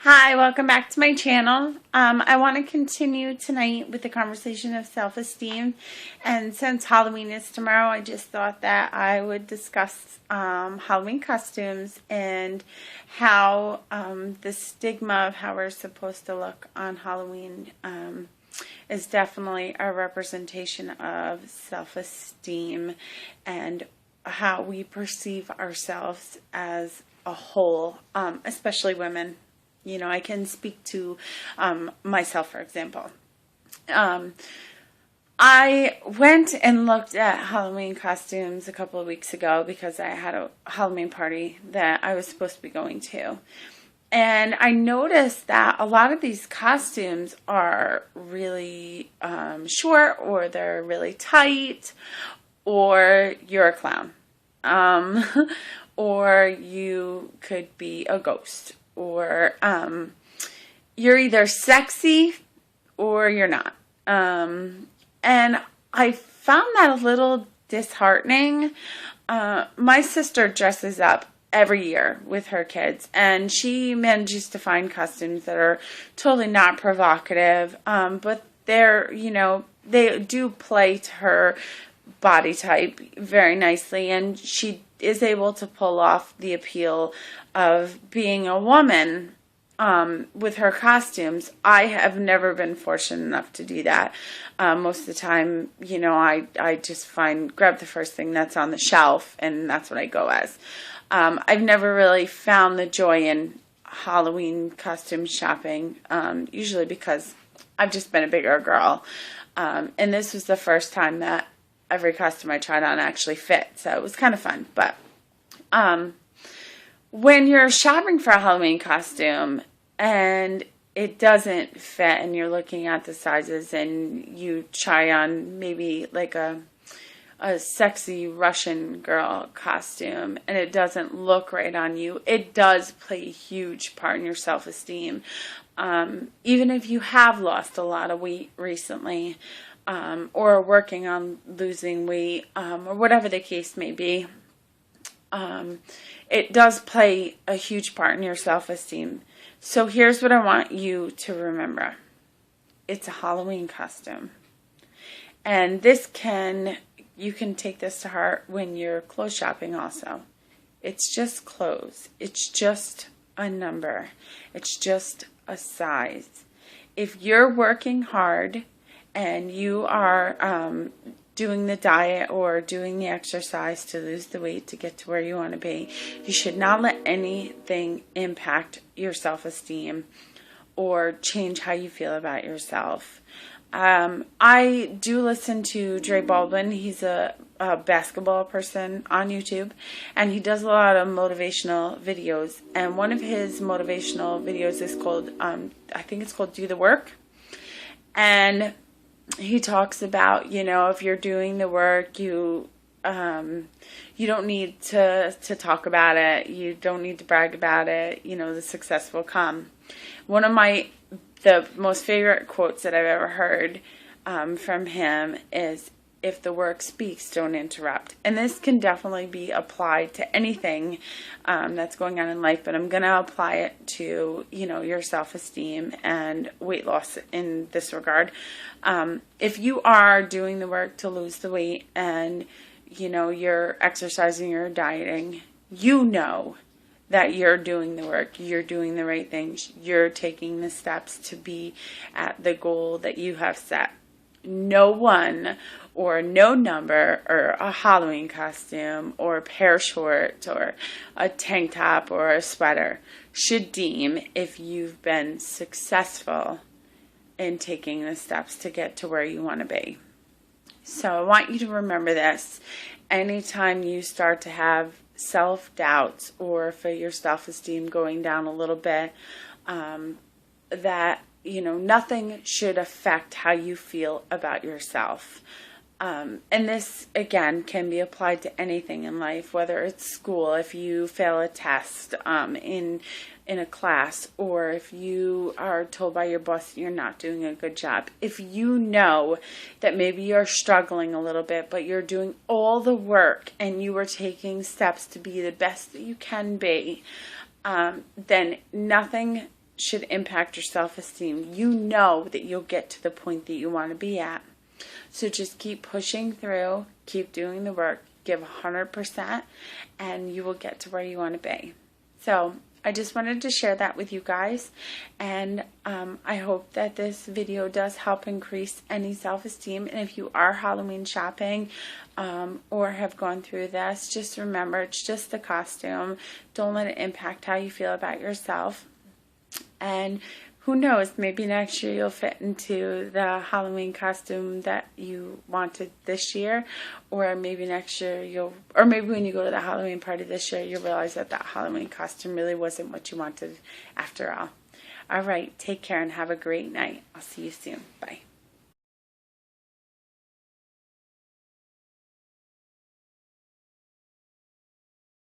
Hi, welcome back to my channel. I want to continue tonight with the conversation of self-esteem. And since Halloween is tomorrow, I just thought that I would discuss Halloween costumes and how the stigma of how we're supposed to look on Halloween is definitely a representation of self-esteem and how we perceive ourselves as a whole, especially women. You know, I can speak to myself, for example. I went and looked at Halloween costumes a couple of weeks ago because I had a Halloween party that I was supposed to be going to. And I noticed that a lot of these costumes are really short, or they're really tight, or you're a clown. Or you could be a ghost. Or you're either sexy or you're not. And I found that a little disheartening. My sister dresses up every year with her kids, and she manages to find costumes that are totally not provocative, but they're, they do play to her body type very nicely, and she is able to pull off the appeal of being a woman with her costumes. I have never been fortunate enough to do that. Most of the time, I just grab the first thing that's on the shelf, and that's what I go as. I've never really found the joy in Halloween costume shopping, usually because I've just been a bigger girl. And this was the first time that every costume I tried on actually fit, so it was kind of fun. But when you're shopping for a Halloween costume and it doesn't fit, and you're looking at the sizes, and you try on maybe like a sexy Russian girl costume, and it doesn't look right on you, it does play a huge part in your self-esteem. Even if you have lost a lot of weight recently, or are working on losing weight, or whatever the case may be, it does play a huge part in your self-esteem. So here's what I want you to remember. It's a Halloween costume. And you can take this to heart when you're clothes shopping also. It's just clothes. It's just a number. It's just a size. If you're working hard and you are doing the diet or doing the exercise to lose the weight to get to where you want to be, you should not let anything impact your self-esteem or change how you feel about yourself. I do listen to Dre Baldwin. He's a basketball person on YouTube, and he does a lot of motivational videos, and one of his motivational videos is called, I think it's called Do the Work. And he talks about, if you're doing the work, you don't need to talk about it. You don't need to brag about it. The success will come. One of the most favorite quotes that I've ever heard from him is, if the work speaks, don't interrupt. And this can definitely be applied to anything that's going on in life, but I'm going to apply it to, your self-esteem and weight loss in this regard. If you are doing the work to lose the weight and, you're exercising, you're dieting, that you're doing the work, you're doing the right things, you're taking the steps to be at the goal that you have set. No one or no number or a Halloween costume or a pair of shorts or a tank top or a sweater should deem if you've been successful in taking the steps to get to where you want to be. So I want you to remember this. Anytime you start to have self-doubts or feel your self-esteem going down a little bit, that nothing should affect how you feel about yourself. And this, again, can be applied to anything in life, whether it's school, if you fail a test in a class, or if you are told by your boss that you're not doing a good job. If you know that maybe you're struggling a little bit, but you're doing all the work and you are taking steps to be the best that you can be, then nothing should impact your self-esteem. You know that you'll get to the point that you want to be at. So just keep pushing through, keep doing the work, give 100%, and you will get to where you want to be. So I just wanted to share that with you guys, and I hope that this video does help increase any self-esteem. And if you are Halloween shopping or have gone through this, just remember it's just the costume. Don't let it impact how you feel about yourself. And who knows, maybe next year you'll fit into the Halloween costume that you wanted this year, or maybe next year or maybe when you go to the Halloween party this year, you'll realize that that Halloween costume really wasn't what you wanted after all. All right, take care and have a great night. I'll see you soon. Bye.